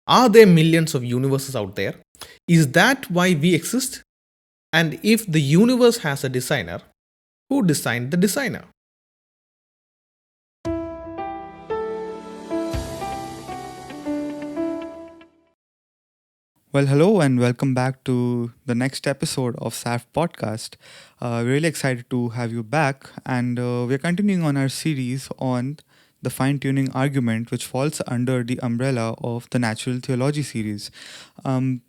Are there millions of universes out there? Is that why we exist? And if the universe has a designer, who designed the designer? Well, hello and welcome back to the next episode of SAF Podcast. Really excited to have you back, and we're continuing on our series on the fine tuning argument, which falls under the umbrella of the natural theology series. Um,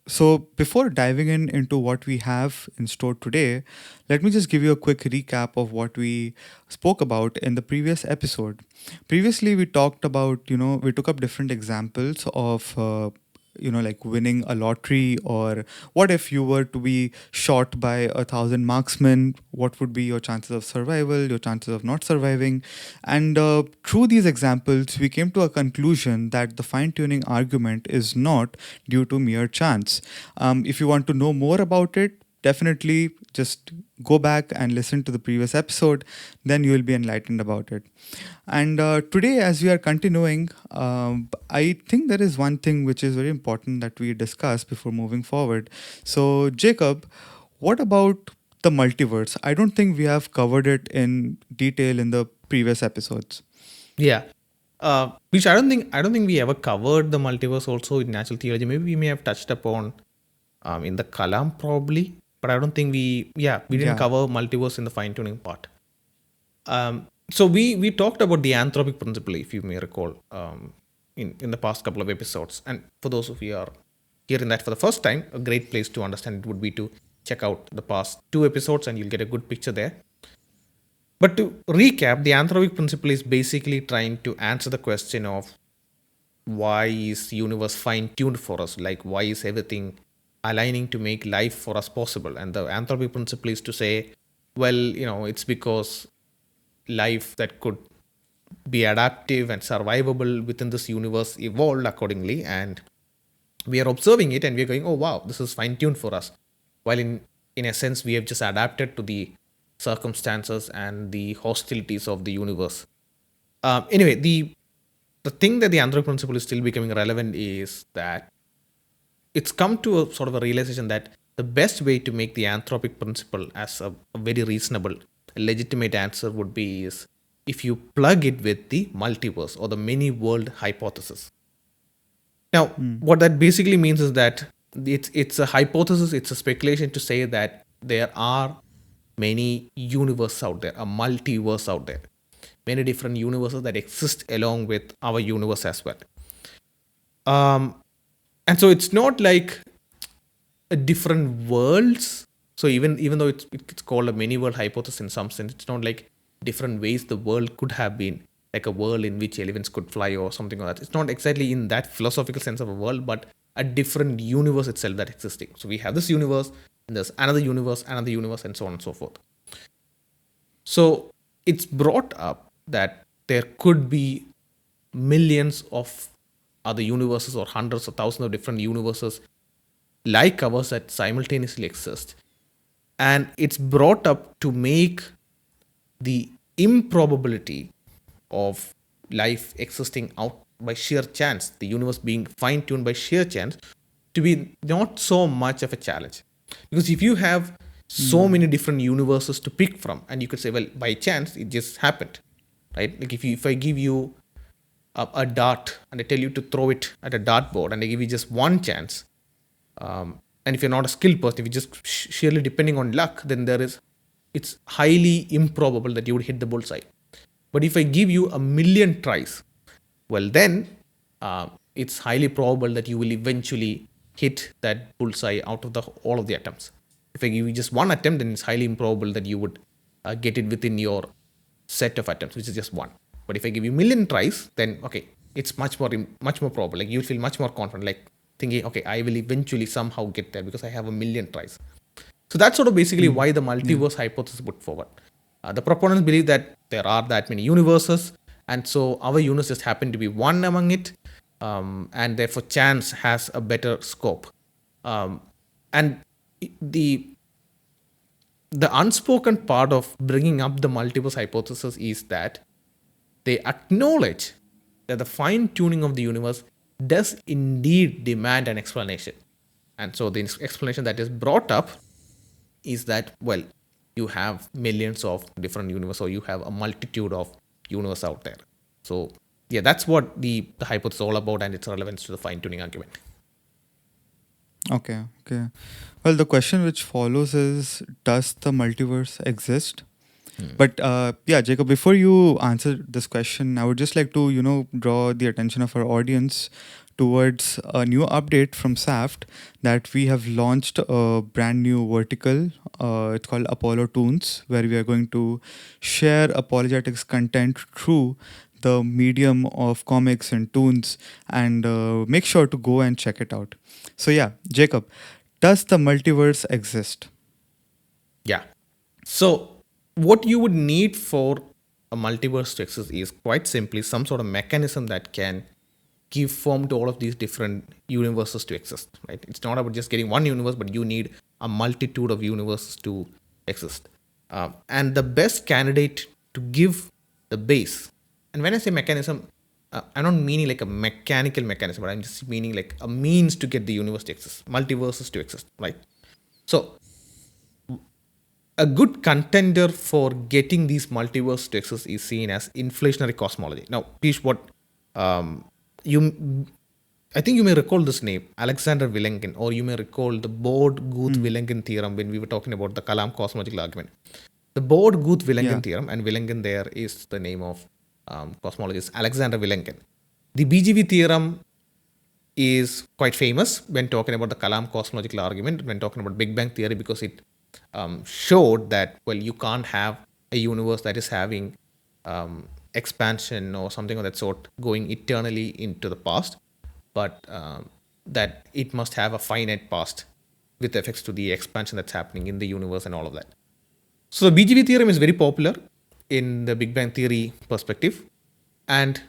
so, before diving into what we have in store today, let me just give you a quick recap of what we spoke about in the previous episode. Previously, we talked about, we took up different examples of like winning a lottery, or what if you were to be shot by 1,000 marksmen, what would be your chances of survival, your chances of not surviving. And through these examples we came to a conclusion that the fine tuning argument is not due to mere chance. If you want to know more about it, definitely just go back and listen to the previous episode, then you will be enlightened about it. And today, as we are continuing, I think there is one thing which is very important that we discuss before moving forward. So, Jacob, what about the multiverse? I don't think we have covered it in detail in the previous episodes. Yeah. Which I don't think we ever covered the multiverse also in natural theology. Maybe we may have touched upon in the Kalam probably, but I don't think we didn't Yeah. cover multiverse in the fine tuning part. So we talked about the anthropic principle, if you may recall, in the past couple of episodes. And for those of you who are hearing that for the first time, a great place to understand it would be to check out the past two episodes, and you'll get a good picture there. But to recap, the anthropic principle is basically trying to answer the question of why is universe fine tuned for us, like why is everything aligning to make life for us possible. And the anthropic principle is to say, well, it's because life that could be adaptive and survivable within this universe evolved accordingly, and we are observing it and we are going, oh wow, this is fine tuned for us, while in a sense we have just adapted to the circumstances and the hostilities of the universe. Anyway, the thing that the anthropic principle is still becoming relevant is that it's come to a sort of a realization that the best way to make the anthropic principle as a very reasonable, legitimate answer would be is if you plug it with the multiverse or the many world hypothesis. Now, Hmm. what that basically means is that it's a hypothesis, it's a speculation to say that there are many universes out there, a multiverse out there, many different universes that exist along with our universe as well. Um, and so it's not like a different worlds. So even though it's called a many world hypothesis in some sense, it's not like different ways the world could have been, like a world in which elephants could fly or something like that. It's not exactly in that philosophical sense of a world, but a different universe itself that existing. So we have this universe, and there's another universe, and so on and so forth. So it's brought up that there could be millions of other universes or hundreds of thousands of different universes like ours that simultaneously exist. And it's brought up to make the improbability of life existing out by sheer chance, the universe being fine tuned by sheer chance, to be not so much of a challenge. Because if you have so Hmm. many different universes to pick from, and you could say, well, by chance, it just happened, right? Like if I give you a dart and I tell you to throw it at a dartboard and I give you just one chance, and if you're not a skilled person, if you're just sheerly depending on luck, then it's highly improbable that you would hit the bullseye. But if I give you a million tries, well, then it's highly probable that you will eventually hit that bullseye out of the all of the attempts. If I give you just one attempt, then it's highly improbable that you would get it within your set of attempts, which is just one. But if I give you a million tries, then okay, it's much more probable. Like you feel much more confident, like thinking, okay, I will eventually somehow get there because I have a million tries. So that's sort of basically Hmm. why the Yeah. multiverse hypothesis put forward. The proponents believe that there are that many universes, and so our universe just happened to be one among it, and therefore chance has a better scope. Um, and the the unspoken part of bringing up the multiverse hypothesis is that they acknowledge that the fine tuning of the universe does indeed demand an explanation. And so the explanation that is brought up is that, well, you have millions of different universes, or you have a multitude of universe out there. So yeah, that's what the hypothesis is all about, and its relevance to the fine-tuning argument. Okay, okay. Well, the question which follows is, does the multiverse exist? But yeah, Jacob, before you answer this question, I would just like to, draw the attention of our audience towards a new update from SAFT that we have launched a brand new vertical. It's called Apollo Tunes, where we are going to share apologetics content through the medium of comics and tunes, and make sure to go and check it out. So, yeah, Jacob, does the multiverse exist? Yeah. So what you would need for a multiverse to exist is quite simply some sort of mechanism that can give form to all of these different universes to exist, right? It's not about just getting one universe, but you need a multitude of universes to exist. And the best candidate to give the base, and when I say mechanism, I'm not meaning like a mechanical mechanism, but I'm just meaning like a means to get the universe to exist, multiverses to exist, right? So a good contender for getting these multiverse to exist is seen as inflationary cosmology. Now, Pish, what you, I think you may recall this name, Alexander Vilenkin, or you may recall the Bode-Guth-Vilenkin theorem when we were talking about the Kalam cosmological argument. The Bode-Guth-Vilenkin theorem, and Vilenkin there is the name of cosmologist Alexander Vilenkin. The BGV theorem is quite famous when talking about the Kalam cosmological argument, when talking about Big Bang theory, because it showed that, well, you can't have a universe that is having expansion or something of that sort going eternally into the past, but that it must have a finite past with effects to the expansion that's happening in the universe and all of that. So the BGV theorem is very popular in the Big Bang theory perspective, and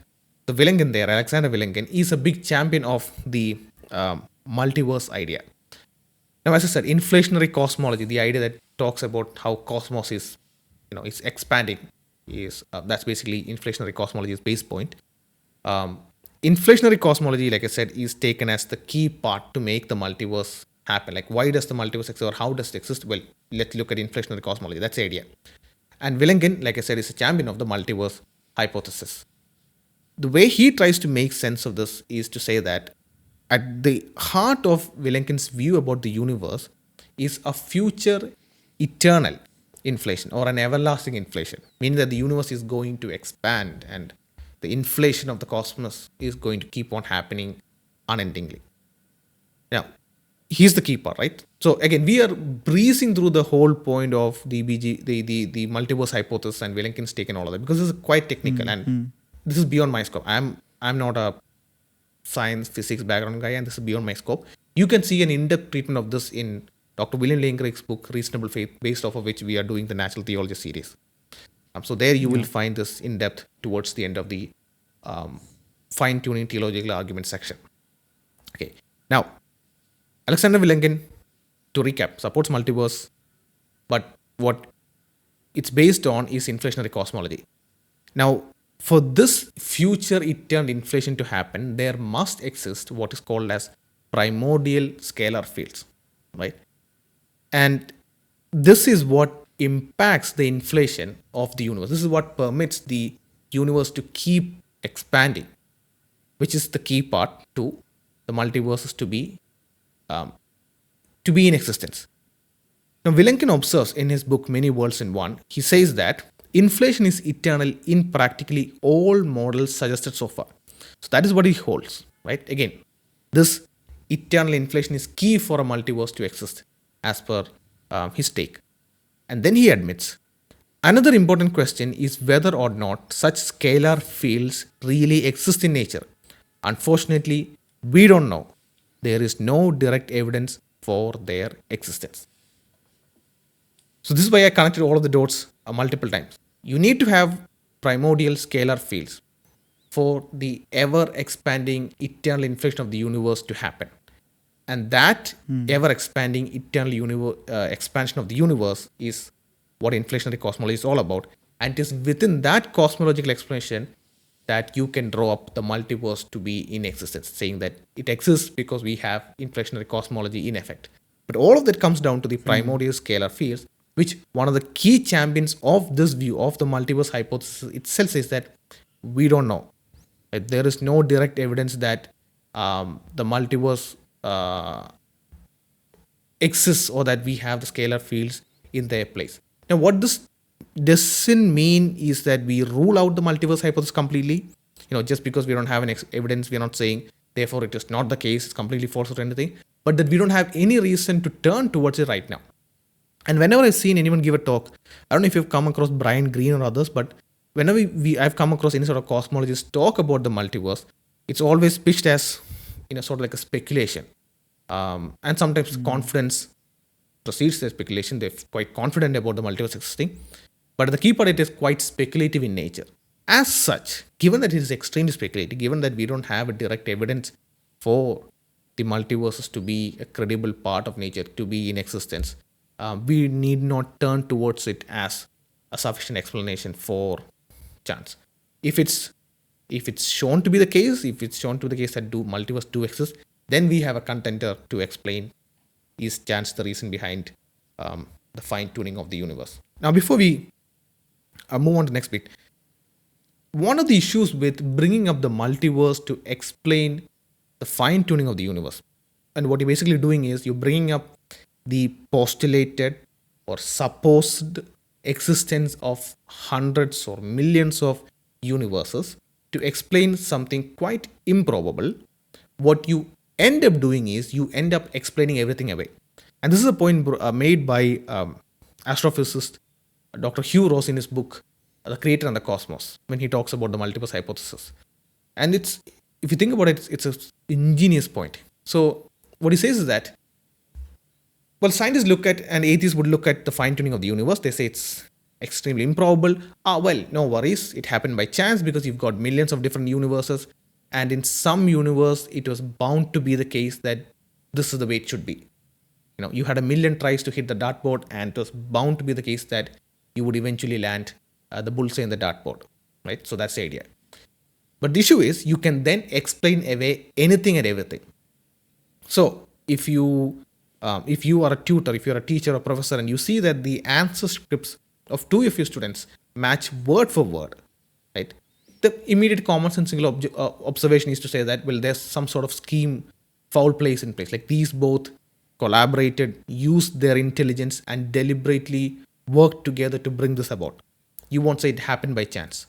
the Vilenkin there, Alexander Vilenkin, is a big champion of the multiverse idea. Now, as I said, inflationary cosmology, the idea that talks about how cosmos is, is expanding, is that's basically inflationary cosmology's base point. Inflationary cosmology, like I said, is taken as the key part to make the multiverse happen. Like, why does the multiverse exist, or how does it exist? Well, let's look at inflationary cosmology. That's the idea. And Vilenkin, like I said, is a champion of the multiverse hypothesis. The way he tries to make sense of this is to say that at the heart of Vilenkin's view about the universe is a future eternal inflation, or an everlasting inflation, meaning that the universe is going to expand and the inflation of the cosmos is going to keep on happening unendingly. Now, here's the key part, right? So again, we are breezing through the whole point of the the multiverse hypothesis and Vilenkin's take and all of that, because this is quite technical and this is beyond my scope. I'm not a science physics background guy, and this is beyond my scope. You can see an in-depth treatment of this in Dr. William Lane Craig's book Reasonable Faith, based off of which we are doing the Natural Theology series. So there you will find this in depth towards the end of the fine-tuning theological argument section. Okay, now Alexander Vilenkin, to recap, supports multiverse, but what it's based on is inflationary cosmology. Now, for this future eternal inflation to happen, there must exist what is called as primordial scalar fields, right? And this is what impacts the inflation of the universe. This is what permits the universe to keep expanding, which is the key part to the multiverses to be in existence. Now, Vilenkin observes in his book Many Worlds in One, he says that inflation is eternal in practically all models suggested so far. So that is what he holds, right? Again, this eternal inflation is key for a multiverse to exist, as per his take. And then he admits, another important question is whether or not such scalar fields really exist in nature. Unfortunately, we don't know. There is no direct evidence for their existence. So this is why I connected all of the dots multiple times. You need to have primordial scalar fields for the ever expanding eternal inflation of the universe to happen. And that ever expanding eternal expansion of the universe is what inflationary cosmology is all about. And it is within that cosmological explanation that you can draw up the multiverse to be in existence, saying that it exists because we have inflationary cosmology in effect. But all of that comes down to the primordial scalar fields, which one of the key champions of this view of the multiverse hypothesis itself says that we don't know. There is no direct evidence that the multiverse exists or that we have the scalar fields in their place. Now, what this doesn't mean is that we rule out the multiverse hypothesis completely. Just because we don't have any evidence, we're not saying therefore it is not the case, it's completely false or anything, but that we don't have any reason to turn towards it right now. And whenever I've seen anyone give a talk, I don't know if you've come across Brian Greene or others, but whenever I've come across any sort of cosmologist talk about the multiverse, it's always pitched as sort of like a speculation. And sometimes confidence precedes their speculation. They're quite confident about the multiverse existing. But the key part, it is quite speculative in nature. As such, given that it is extremely speculative, given that we don't have a direct evidence for the multiverses to be a credible part of nature, to be in existence, we need not turn towards it as a sufficient explanation for chance. If it's shown to be the case, if it's shown to be the case that multiverse do exist, then we have a contender to explain is chance the reason behind the fine tuning of the universe. Now, before we move on to the next bit, one of the issues with bringing up the multiverse to explain the fine tuning of the universe, and what you're basically doing is you're bringing up the postulated or supposed existence of hundreds or millions of universes to explain something quite improbable. What you end up doing is you end up explaining everything away. And this is a point made by astrophysicist Dr. Hugh Ross in his book, The Creator and the Cosmos, when he talks about the multiverse hypothesis. And if you think about it, it's an ingenious point. So what he says is that, well, scientists look at, and atheists would look at the fine-tuning of the universe. They say it's extremely improbable. Well, no worries. It happened by chance because you've got millions of different universes. And in some universe, it was bound to be the case that this is the way it should be. You had a million tries to hit the dartboard, and it was bound to be the case that you would eventually land the bullseye in the dartboard, right? So that's the idea. But the issue is you can then explain away anything and everything. So if you are a tutor, if you're a teacher or professor, and you see that the answer scripts of two of your students match word for word, right? The immediate common sensical observation is to say that, well, there's some sort of scheme, foul plays in place. Like these both collaborated, used their intelligence, and deliberately worked together to bring this about. You won't say it happened by chance.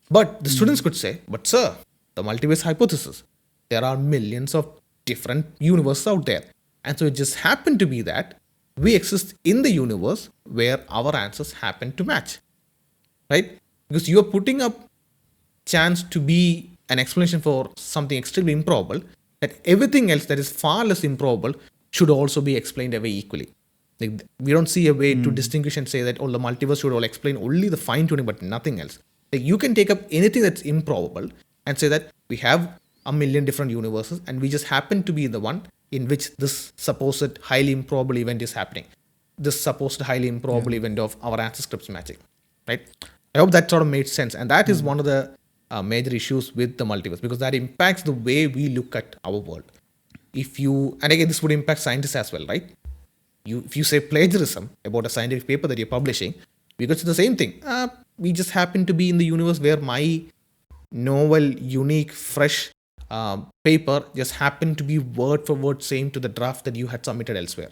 But the students could say, but sir, the multiverse hypothesis, there are millions of different universes out there. And so it just happened to be that we exist in the universe where our answers happen to match, right? Because you are putting up chance to be an explanation for something extremely improbable, that everything else that is far less improbable should also be explained away equally. Like, we don't see a way to distinguish and say that, the multiverse should all explain only the fine tuning but nothing else. Like, you can take up anything that's improbable and say that we have a million different universes and we just happen to be the one in which this supposed highly improbable event is happening. This supposed highly improbable event of our answer scripts matching, right? I hope that sort of made sense. And that is one of the major issues with the multiverse, because that impacts the way we look at our world. And again, this would impact scientists as well, right? If you say plagiarism about a scientific paper that you're publishing, we could say the same thing. We just happen to be in the universe where my novel, unique, fresh paper just happened to be word for word same to the draft that you had submitted elsewhere,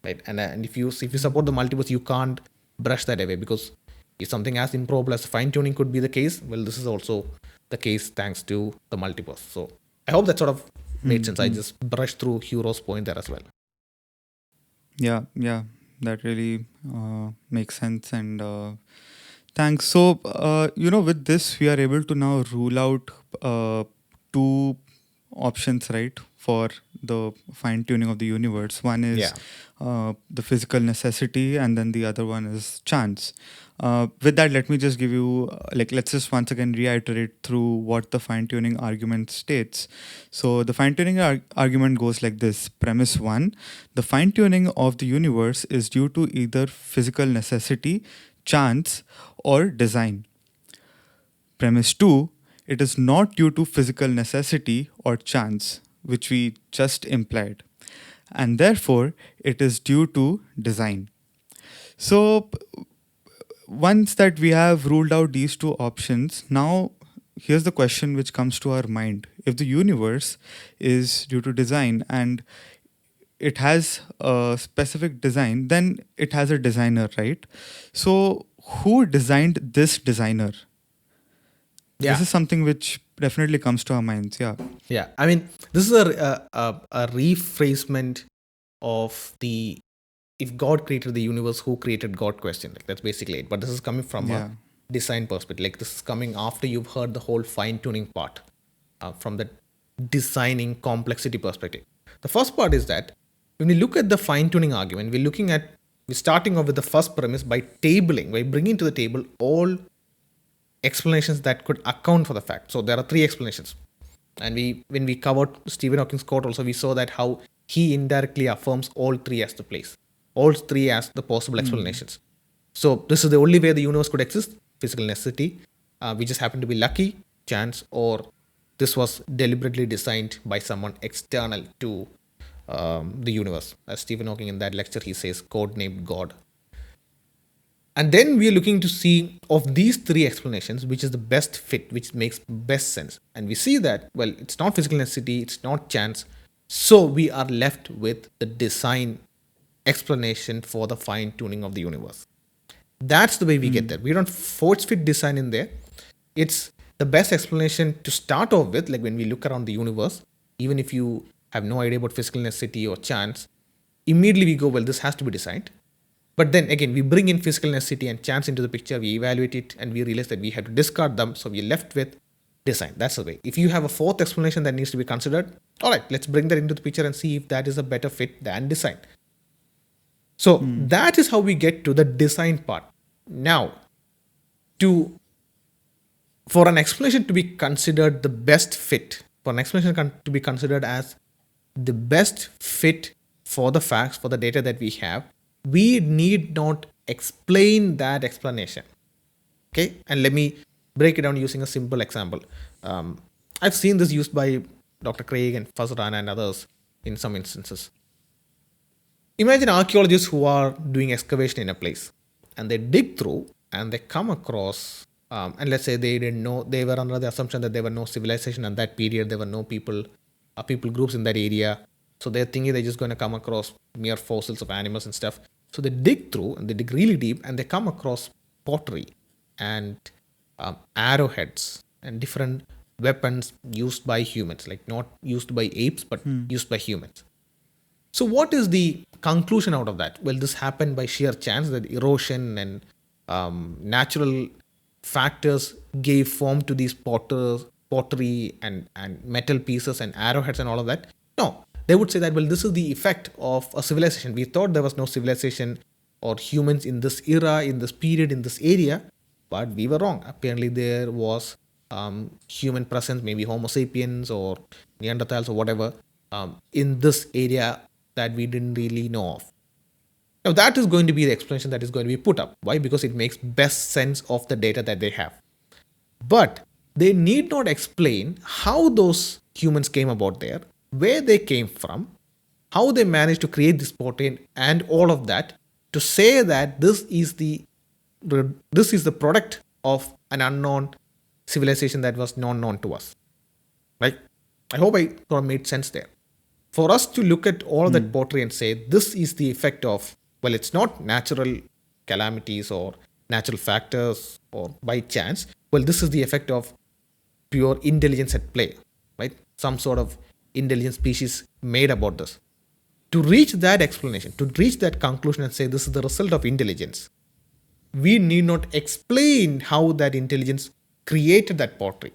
right? And if you support the multiverse, you can't brush that away, because if something as improbable as fine tuning could be the case, well, this is also the case thanks to the multiverse. So I hope that sort of made sense. I just brushed through Huro's point there as well. Yeah, that really makes sense. And thanks. So, with this, we are able to now rule out two options, right, for the fine tuning of the universe. One is the physical necessity, and then the other one is chance. With that, let me just give you, let's just once again reiterate through what the fine tuning argument states. So the fine tuning argument goes like this. Premise 1, the fine tuning of the universe is due to either physical necessity, chance, or design. Premise 2, It is not due to physical necessity or chance, which we just implied, and therefore it is due to design. So, once that we have ruled out these two options, now here's the question which comes to our mind. If the universe is due to design and it has a specific design, then it has a designer, right? So, who designed this designer? This Yeah. is something which definitely comes to our minds. Yeah. Yeah, I mean, this is a rephrasement of the if God created the universe, who created God question. Like that's basically it. But this is coming from Yeah. a design perspective. Like this is coming after you've heard the whole fine tuning part from the designing complexity perspective. The first part is that when we look at the fine tuning argument, we're starting off with the first premise by bringing to the table all explanations that could account for the fact. So there are three explanations. And when we covered Stephen Hawking's quote also, we saw that how he indirectly affirms all three as the place, all three as the possible explanations. So this is the only way the universe could exist, physical necessity. We just happen to be lucky, chance, or this was deliberately designed by someone external to the universe. As Stephen Hawking in that lecture, he says, code named God. And then we are looking to see of these three explanations, which is the best fit, which makes best sense. And we see that, well, it's not physical necessity, it's not chance. So we are left with the design explanation for the fine tuning of the universe. That's the way we get there. We don't force fit design in there. It's the best explanation to start off with, like when we look around the universe, even if you have no idea about physical necessity or chance, immediately we go, well, this has to be designed. But then again, we bring in physical necessity and chance into the picture, we evaluate it, and we realize that we have to discard them. So we're left with design. That's the way. If you have a fourth explanation that needs to be considered, all right, let's bring that into the picture and see if that is a better fit than design. So that is how we get to the design part. Now, for an explanation to be considered the best fit, for an explanation to be considered as the best fit for the facts, for the data that we have, we need not explain that explanation. Okay, and let me break it down using a simple example. I've seen this used by Dr. Craig and Fazran and others in some instances. Imagine archaeologists who are doing excavation in a place and they dig through and they come across, and let's say they didn't know, they were under the assumption that there were no civilization at that period, there were no people groups in that area. So they're thinking they're just going to come across mere fossils of animals and stuff. So they dig through and they dig really deep and they come across pottery and arrowheads and different weapons used by humans, like not used by apes, but used by humans. So what is the conclusion out of that? Well, this happened by sheer chance, that erosion and natural factors gave form to these pottery and metal pieces and arrowheads and all of that. No, they would say that, well, this is the effect of a civilization. We thought there was no civilization or humans in this era, in this period, in this area, but we were wrong. Apparently there was human presence, maybe Homo sapiens or Neanderthals or whatever, in this area that we didn't really know of. Now that is going to be the explanation that is going to be put up. Why? Because it makes best sense of the data that they have. But they need not explain how those humans came about there, where they came from, how they managed to create this protein and all of that, to say that this is the product of an unknown civilization that was not known to us. Right? I hope I made sense there. For us to look at all of that pottery and say this is the effect of, well, it's not natural calamities or natural factors or by chance. Well, this is the effect of pure intelligence at play, right? Some sort of intelligent species made about this. To reach that explanation, to reach that conclusion and say this is the result of intelligence, we need not explain how that intelligence created that pottery.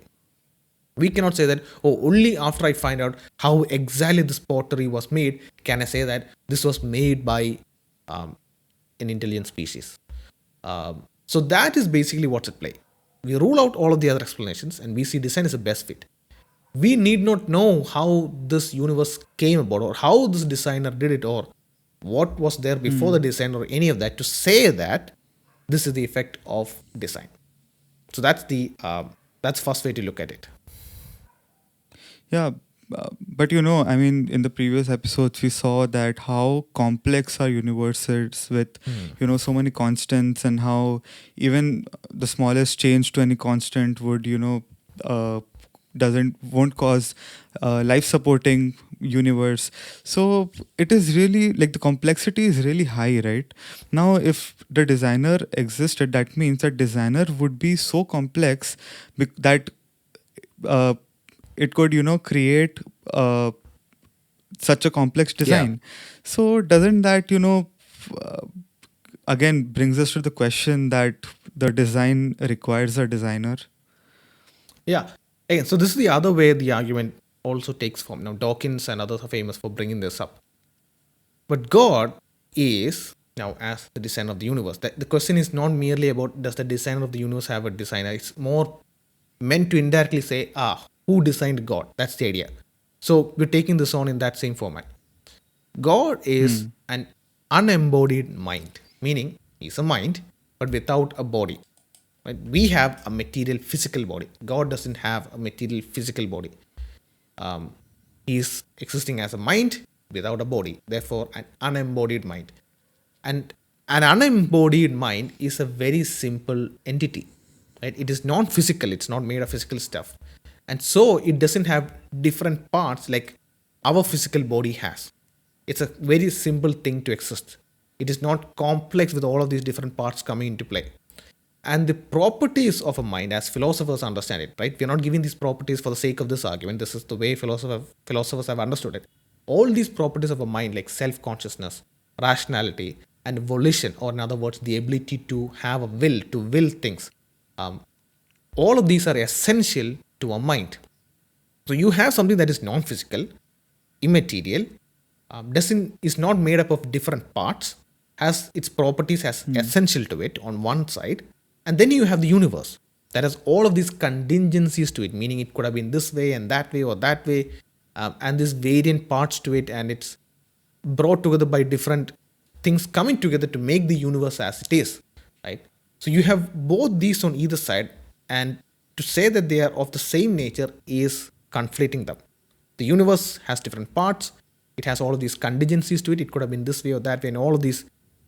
We cannot say that, oh, only after I find out how exactly this pottery was made, can I say that this was made by an intelligent species. So that is basically what's at play. We rule out all of the other explanations and we see design as the best fit. We need not know how this universe came about or how this designer did it or what was there before the design or any of that to say that this is the effect of design. So that's the That's first way to look at it. Yeah, but I mean, in the previous episodes, we saw that how complex our universe is with, so many constants, and how even the smallest change to any constant would, won't cause life supporting universe. So it is really like the complexity is really high, right? Now, if the designer existed, that means that designer would be so complex that uh, it could create such a complex Yeah. design. So doesn't that uh, again brings us to the question that the design requires a designer? Yeah. Again, so this is the other way the argument also takes form. Now, Dawkins and others are famous for bringing this up. But God is now as the designer of the universe. The question is not merely about does the designer of the universe have a designer. It's more meant to indirectly say, who designed God? That's the idea. So we're taking this on in that same format. God is Hmm. an unembodied mind, meaning he's a mind but without a body. Right? We have a material physical body. God doesn't have a material physical body. Um, he's existing as a mind without a body, therefore, an unembodied mind. And an unembodied mind is a very simple entity. Right? It is non physical, it's not made of physical stuff. And so it doesn't have different parts like our physical body has. It's a very simple thing to exist. It is not complex with all of these different parts coming into play. And the properties of a mind, as philosophers understand it, right? We're not giving these properties for the sake of this argument. This is the way philosophers have understood it. All these properties of a mind, like self consciousness, rationality, and volition, or in other words, the ability to have a will, to will things, um, all of these are essential to a mind. So you have something that is non-physical, immaterial, doesn't is not made up of different parts, has its properties as Hmm. essential to it on one side, and then you have the universe that has all of these contingencies to it, meaning it could have been this way and that way or that way, and these variant parts to it, and it's brought together by different things coming together to make the universe as it is, right? So you have both these on either side, and to say that they are of the same nature is conflating them. The universe has different parts, it has all of these contingencies to it, it could have been this way or that way, and all of these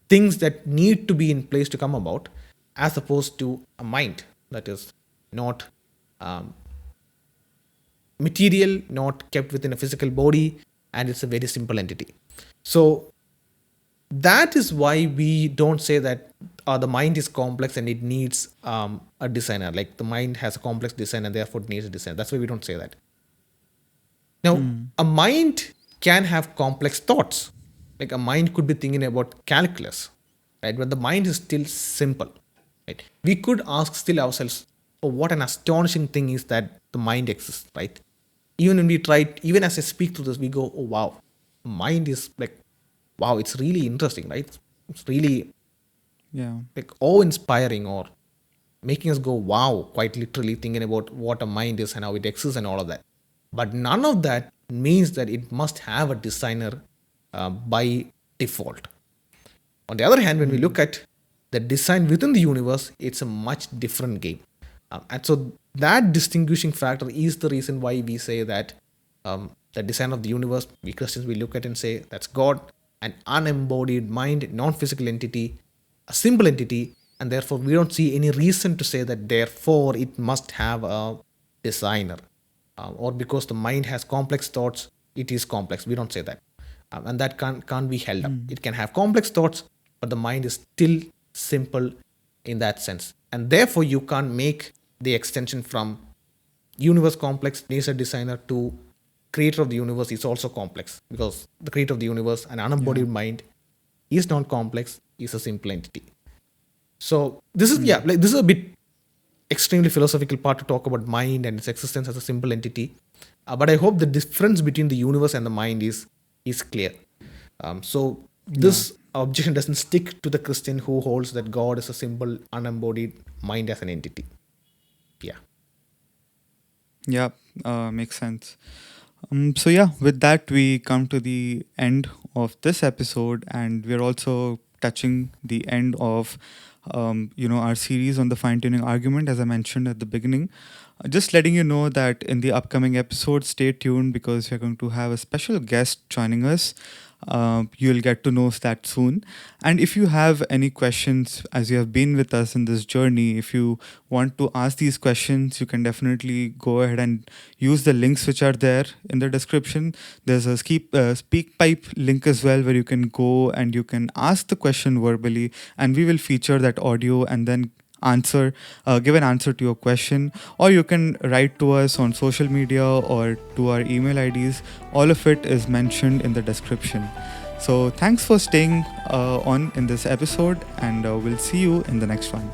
things that need to be in place to come about, as opposed to a mind that is not um, material, not kept within a physical body, and it's a very simple entity. So that is why we don't say that the mind is complex and it needs a designer. Like the mind has a complex design and therefore it needs a designer. That's why we don't say that. Now, Hmm. a mind can have complex thoughts. Like a mind could be thinking about calculus, right? But the mind is still simple, right? We could ask still ourselves, oh, what an astonishing thing is that the mind exists, right? Even when we try, even as I speak through this, we go, oh, wow, mind is like, wow, it's really interesting, right? It's really Yeah. like awe-inspiring or making us go wow, quite literally thinking about what a mind is and how it exists and all of that. But none of that means that it must have a designer by default. On the other hand, when we Hmm. look at the design within the universe, it's a much different game. And so that distinguishing factor is the reason why we say that the design of the universe, we Christians, we look at and say that's God, an unembodied mind, non-physical entity, a simple entity, and therefore we don't see any reason to say that therefore it must have a designer, or because the mind has complex thoughts, it is complex. We don't say that, and that can't be held up. Hmm. It can have complex thoughts, but the mind is still simple in that sense, and therefore you can't make the extension from universe complex needs a designer to creator of the universe is also complex, because the creator of the universe, an Yeah. unembodied mind, is not complex, is a simple entity. So this is, yeah, Hmm. like this is a bit extremely philosophical part to talk about mind and its existence as a simple entity. But I hope the difference between the universe and the mind is clear. So Yeah. this objection doesn't stick to the Christian who holds that God is a simple, unembodied mind as an entity. Yeah. Yeah. Makes sense. So yeah, with that we come to the end of this episode, and we're also touching the end of our series on the fine tuning argument, as I mentioned at the beginning. Just letting you know that in the upcoming episode, stay tuned because we're going to have a special guest joining us. You'll get to know that soon. And if you have any questions, as you have been with us in this journey, if you want to ask these questions, you can definitely go ahead and use the links which are there in the description. There's a speak pipe link as well where you can go and you can ask the question verbally, and we will feature that audio and then give an answer to your question. Or you can write to us on social media or to our email IDs. All of it is mentioned in the description. So thanks for staying on in this episode, and we'll see you in the next one.